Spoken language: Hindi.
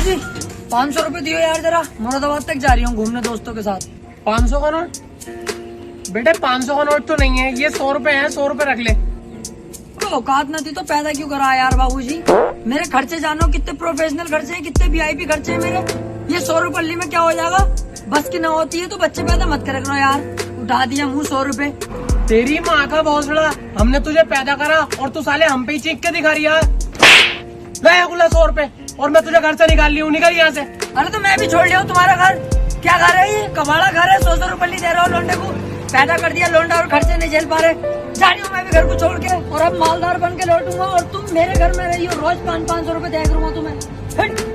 बाबूजी 500 रुपए दियो यार, जरा मुरादाबाद तक जा रही हूँ घूमने दोस्तों के साथ। 500 का नोट? बेटे 500 का नोट तो नहीं है, ये 100 रुपए है, 100 रुपए रख ले। औकात न थी तो पैदा क्यों करा यार बाबूजी। मेरे खर्चे जानो कितने प्रोफेशनल खर्चे हैं, कितने VIP खर्चे हैं मेरे। ये 100 रुपए ली में क्या हो जाएगा, बस की न होती है तो बच्चे पैदा मत कर रखना यार। उठा दिया मुँह 100 रुपए। तेरी माँ का भौसला, हमने तुझे पैदा करा और तू साले हम पे ही चीख के दिखा रही है। गया गुला 100 रुपए और मैं तुझे घर से निकाल ली हूँ, निकल यहाँ से। अरे तो मैं भी छोड़ लिया हूँ तुम्हारा घर। क्या घर है ये, कबाड़ा घर है। 100 रुपए दे रहा हूँ लोंडे को, पैदा कर दिया लोंडा और खर्चे नहीं झेल पा रहे। जा रही हूँ मैं भी घर को छोड़ के, और अब मालदार बन के लौटूंगा और तुम मेरे घर में रही हो, रोज 500 रुपए दे करूंगा तुम्हें।